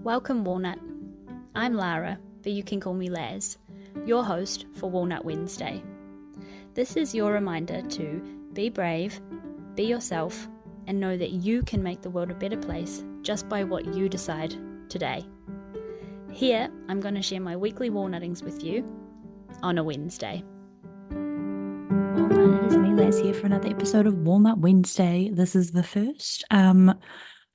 Welcome, Walnut. I'm Lara, but you can call me Laz, your host for Walnut Wednesday. This is your reminder to be brave, be yourself, and know that you can make the world a better place just by what you decide today. Here, I'm going to share my weekly walnuttings with you on a Wednesday. Walnut, it is me, Laz, here for another episode of Walnut Wednesday. This is the first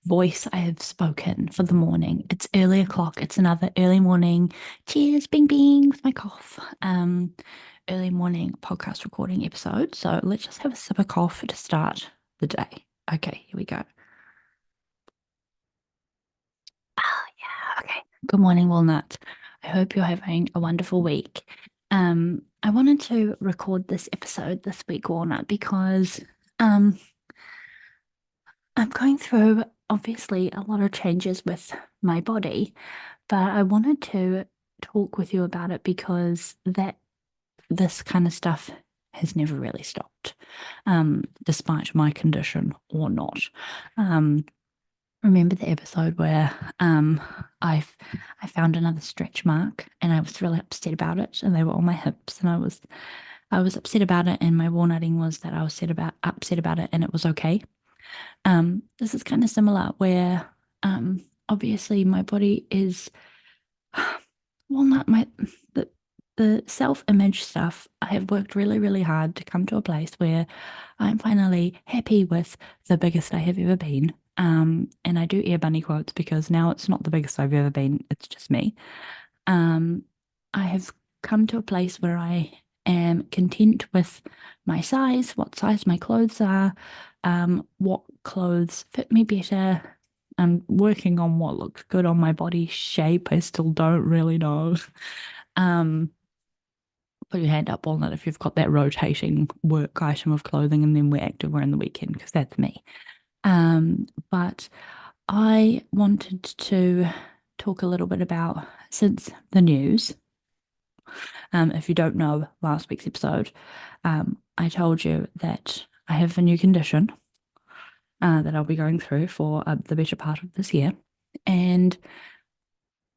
voice I have spoken for the morning. It's early o'clock. It's another early morning. Cheers, bing bing with my cough. Early morning podcast recording episode. So let's just have a sip of coffee to start the day. Okay, here we go. Oh yeah, okay. Good morning, Walnut. I hope you're having a wonderful week. I wanted to record this episode this week, Walnut, because um I'm going through obviously a lot of changes with my body, but I wanted to talk with you about it because this kind of stuff has never really stopped, despite my condition or not. Um, Remember the episode where I I found another stretch mark and I was really upset about it, and they were on my hips, and I was upset about it, and my walnutting was that I was upset about it, and it was okay. This is kind of similar where obviously my body is well not my the the self-image stuff. I have worked really, really hard to come to a place where I'm finally happy with the biggest I have ever been. And I do air bunny quotes because now it's not the biggest I've ever been, it's just me. Um, I have come to a place where I am content with my size, what size my clothes are, what clothes fit me better. I'm working on what looks good on my body shape. I still don't really know. Um, Put your hand up on that if you've got that rotating work item of clothing and then wear activewear in the weekend, because that's me. But I wanted to talk a little bit about since the news. If you don't know last week's episode, I told you that I have a new condition that I'll be going through for the better part of this year. And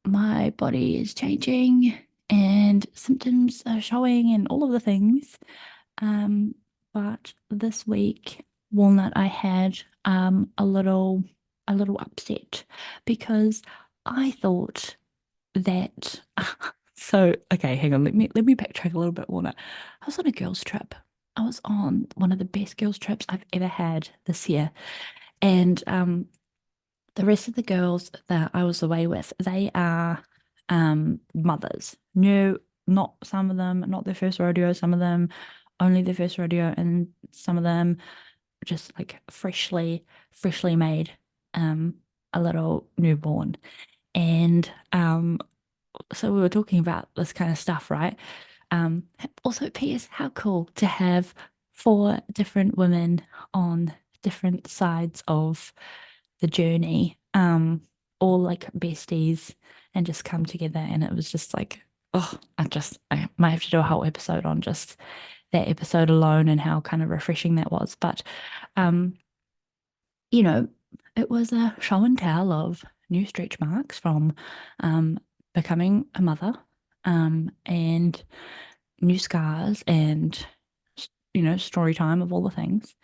my body is changing and symptoms are showing and all of the things. But this week, Walnut, I had a little upset because I thought that so okay, hang on, let me backtrack a little bit, Walnut. I was on a girls' trip. I was on one of the best girls' trips I've ever had this year. And the rest of the girls that I was away with, they are mothers. No, not some of them, not their first rodeo, some of them only their first rodeo, and some of them just like freshly made um a little newborn. And so we were talking about this kind of stuff, right? Also, P.S., how cool to have four different women on different sides of the journey, all like besties and just come together. And it was just like, oh, I might have to do a whole episode on just that episode alone and how kind of refreshing that was. But, um, you know, it was a show and tell of new stretch marks from um, becoming a mother, and new scars and, story time of all the things.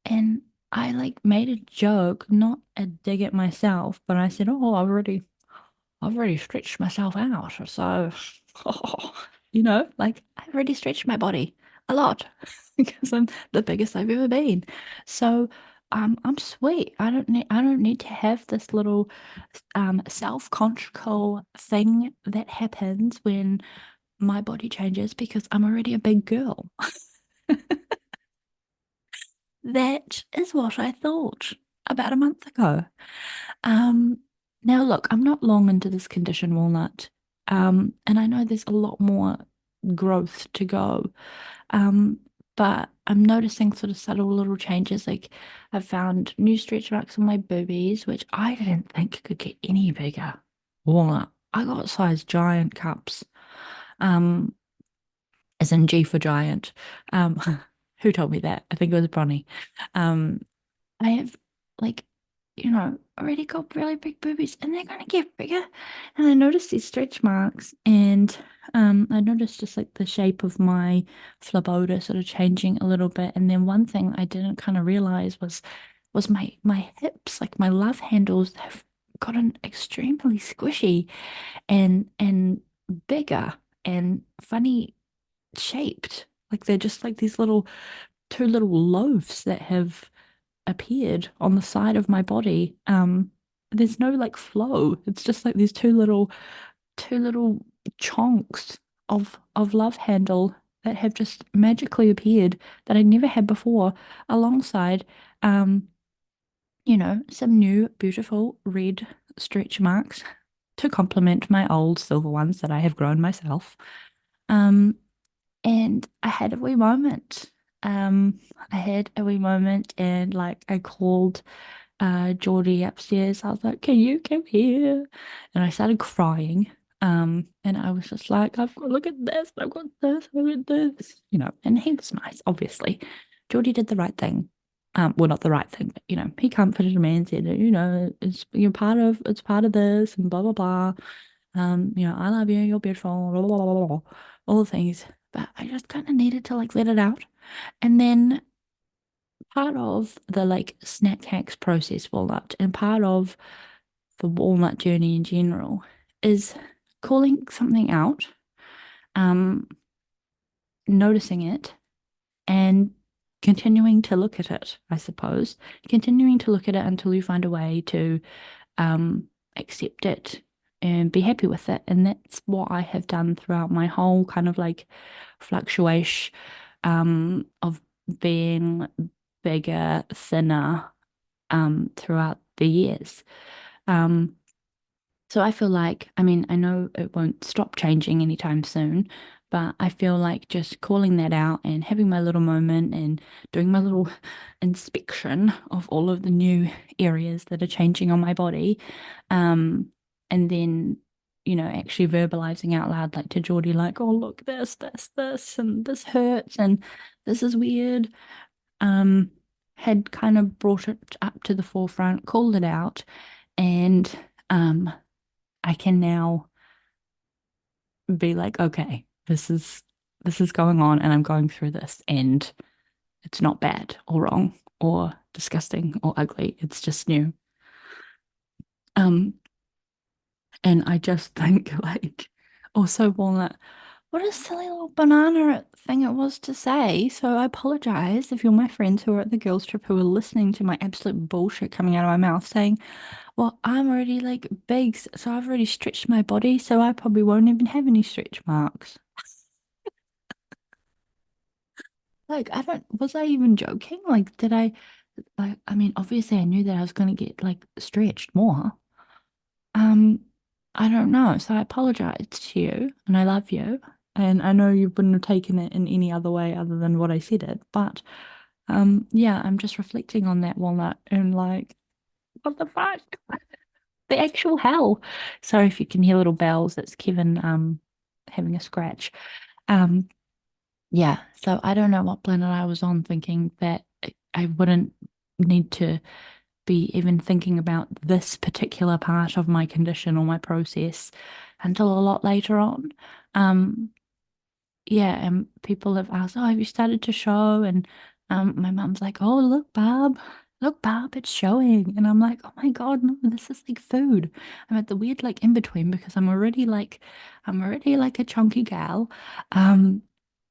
And I like made a joke, not a dig at myself, but I said, "Oh, I've already stretched myself out." So, like I've already stretched my body a lot because I'm the biggest I've ever been. So, I'm sweet. I don't need to have this little self-conscious thing that happens when my body changes because I'm already a big girl. That is what I thought about a month ago. Um, Now look, I'm not long into this condition, Walnut. And I know there's a lot more growth to go. Um, but I'm noticing sort of subtle little changes. Like I've found new stretch marks on my boobies, which I didn't think could get any bigger. Walnut. I got size giant cups. Um, as in G for giant. Um, who told me that? I think it was Bronny. Um, I have like already got really big boobies and they're gonna get bigger. And I noticed these stretch marks and I noticed just like the shape of my phleботa sort of changing a little bit. And then one thing I didn't kind of realize was my hips, like my love handles have gotten extremely squishy and bigger and funny shaped. Like they're just like these little two little loaves that have appeared on the side of my body. There's no like flow. It's just like these two little chunks of love handle that have just magically appeared that I never had before, alongside um, some new beautiful red stretch marks to complement my old silver ones that I have grown myself. Um, and I had a wee moment. I had a wee moment and like I called Geordie upstairs. I was like, "Can you come here?" And I started crying. And I was just like, "I've got look at this, I've got this, look at this," and he was nice, obviously. Geordie did the right thing. Well, not the right thing, but he comforted me and said, it's part of this and blah blah blah. I love you, you're beautiful, blah, blah, blah, blah, blah, all the things. But I just kind of needed to like let it out. And then part of the like snack hacks process, Walnut, and part of the walnut journey in general is calling something out, um, noticing it, and continuing to look at it, I suppose. Continuing to look at it until you find a way to um, accept it and be happy with it. And that's what I have done throughout my whole kind of like fluctuation of being bigger, thinner throughout the years. Um, so I feel like, I mean, I know it won't stop changing anytime soon, but I feel like just calling that out and having my little moment and doing my little inspection of all of the new areas that are changing on my body. Um, and then, actually verbalizing out loud, like to Geordie, like, "Oh, look, this, and this hurts, and this is weird." Um, had kind of brought it up to the forefront, called it out, and um I can now be like, okay, this is going on and I'm going through this and it's not bad or wrong or disgusting or ugly. It's just new. Um, and I just think like also Walnut, what a silly little banana thing it was to say. So I apologize if you're my friends who are at the girls' trip who are listening to my absolute bullshit coming out of my mouth saying, "Well, I'm already like big, so I've already stretched my body, so I probably won't even have any stretch marks." Like, was I even joking? Like, I mean, obviously I knew that I was going to get like stretched more. Um, I don't know. So I apologize to you and I love you. And I know you wouldn't have taken it in any other way other than what I said it. But, yeah, I'm just reflecting on that walnut and like, what the fuck? The actual hell. Sorry if you can hear little bells. That's Kevin, having a scratch. Um, Yeah, so I don't know what planet I was on thinking that I wouldn't need to be even thinking about this particular part of my condition or my process until a lot later on. Um, yeah, and people have asked, "Oh, have you started to show?" And my mum's like, "Oh, look, Barb, it's showing." And I'm like, "Oh my God, no, this is like food." I'm at the weird like in between because I'm already like a chunky gal. Um,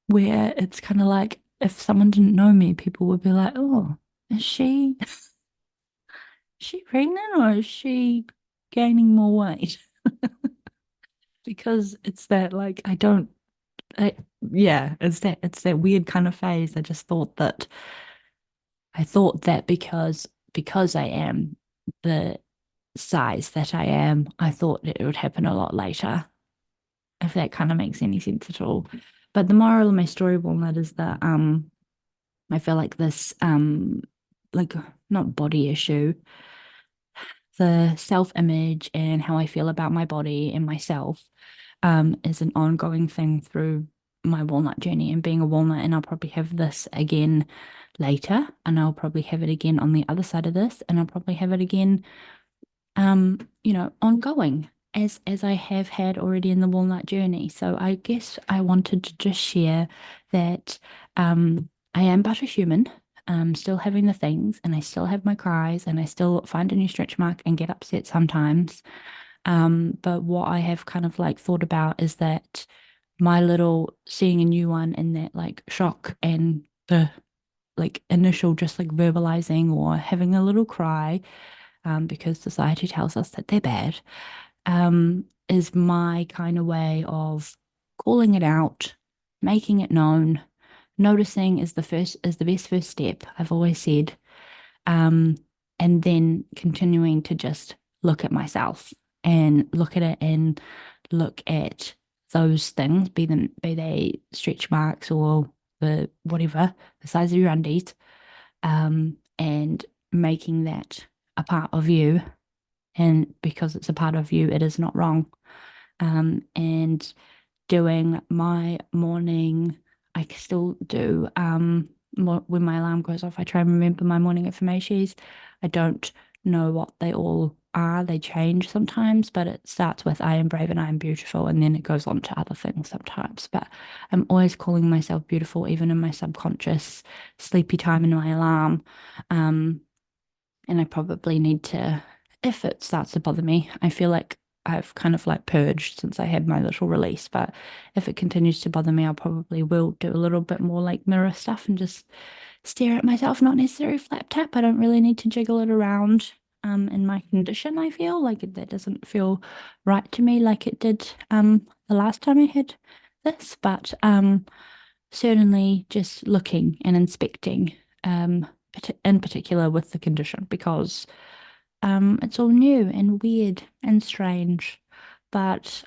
where it's kind of like if someone didn't know me, people would be like, "Oh, is she pregnant or is she gaining more weight?" Because it's that like I, yeah, it's that weird kind of phase. I thought that because I am the size that I am, I thought it would happen a lot later, if that kind of makes any sense at all. But the moral of my story, Walnut, is that I feel like this like not body issue, the self-image and how I feel about my body and myself is an ongoing thing through my walnut journey and being a walnut, and I'll probably have this again later, and I'll probably have it again on the other side of this, and I'll probably have it again, ongoing as I have had already in the walnut journey. So I guess I wanted to just share that I am but a human. Still having the things, and I still have my cries, and I still find a new stretch mark and get upset sometimes. But what I have kind of like thought about is that my little seeing a new one and that like shock and the like initial just like verbalizing or having a little cry, because society tells us that they're bad, is my kind of way of calling it out, making it known. Noticing is the best first step, I've always said. Um, and then continuing to just look at myself and look at it and look at those things, be they stretch marks or the whatever, the size of your undies, and making that a part of you. And because it's a part of you, it is not wrong. And doing my morning, I still do. When my alarm goes off, I try and remember my morning affirmations. I don't know what they all are. They change sometimes, but it starts with I am brave and I am beautiful, and then it goes on to other things sometimes. But I'm always calling myself beautiful, even in my subconscious sleepy time in my alarm. Um, and I probably need to, if it starts to bother me, I feel like I've kind of like purged since I had my little release. But if it continues to bother me, I probably will do a little bit more like mirror stuff and just stare at myself, not necessarily flap tap. I don't really need to jiggle it around. In my condition, I feel like that doesn't feel right to me like it did the last time I had this. But certainly just looking and inspecting, in particular with the condition, because it's all new and weird and strange. But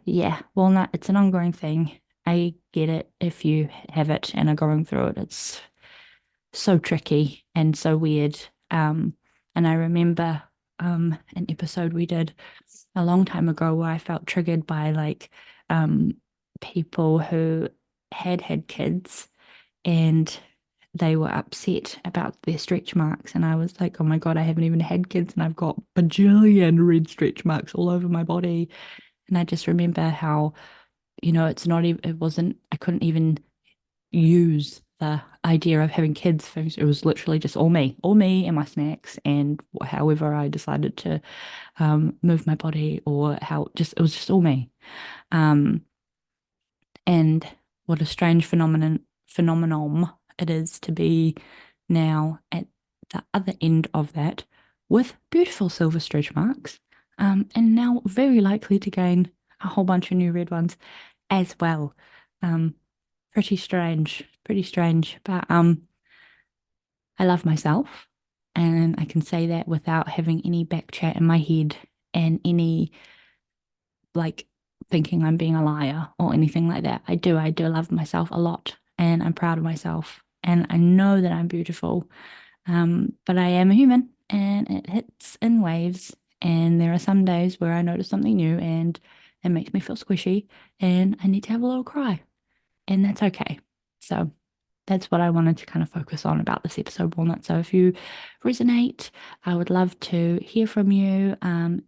yeah, walnut, it's an ongoing thing. I get it if you have it and are going through it. It's so tricky and so weird. And I remember an episode we did a long time ago where I felt triggered by like um people who had kids, and they were upset about their stretch marks. And I was like, oh my God, I haven't even had kids and I've got bajillion red stretch marks all over my body. And I just remember how, it's not even, it wasn't, I couldn't even use the idea of having kids. It was literally just all me and my snacks and however I decided to move my body, or how just, it was just all me. Um, and what a strange phenomenon it is to be now at the other end of that with beautiful silver stretch marks, and now very likely to gain a whole bunch of new red ones as well. Um, pretty strange, but I love myself, and I can say that without having any back chat in my head and any like thinking I'm being a liar or anything like that. I do love myself a lot, and I'm proud of myself, and I know that I'm beautiful. But I am a human and it hits in waves. And there are some days where I notice something new and it makes me feel squishy and I need to have a little cry, and that's okay. So that's what I wanted to kind of focus on about this episode, Walnut. So if you resonate, I would love to hear from you.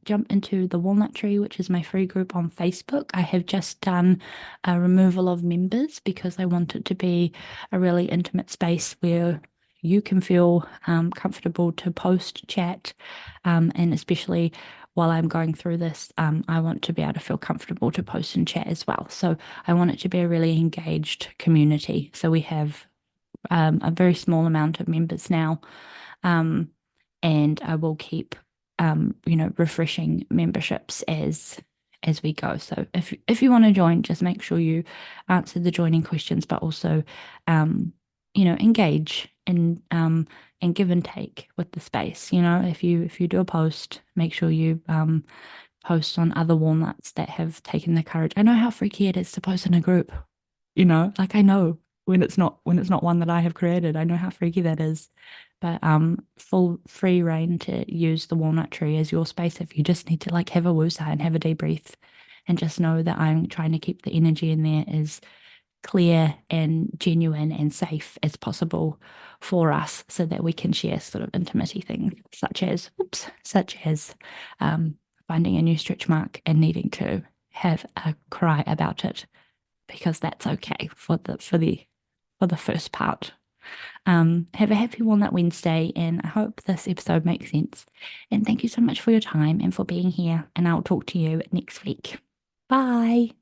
Jump into the Walnut Tree, which is my free group on Facebook. I have just done a removal of members because I want it to be a really intimate space where you can feel comfortable to post, chat, and especially while I'm going through this, I want to be able to feel comfortable to post and chat as well. So I want it to be a really engaged community. So we have a very small amount of members now. Um, and I will keep, refreshing memberships as we go. So if you want to join, just make sure you answer the joining questions, but also, engage and give and take with the space. If you do a post, make sure you post on other walnuts that have taken the courage. I know how freaky it is to post in a group. Like I know when it's not one that I have created. I know how freaky that is. But full free reign to use the walnut tree as your space if you just need to like have a woosah and have a deep breath and just know that I'm trying to keep the energy in there as clear and genuine and safe as possible for us so that we can share sort of intimacy things such as finding a new stretch mark and needing to have a cry about it, because that's okay for the first part. Have a happy Walnut Wednesday, and I hope this episode makes sense. And thank you so much for your time and for being here, and I'll talk to you next week. Bye.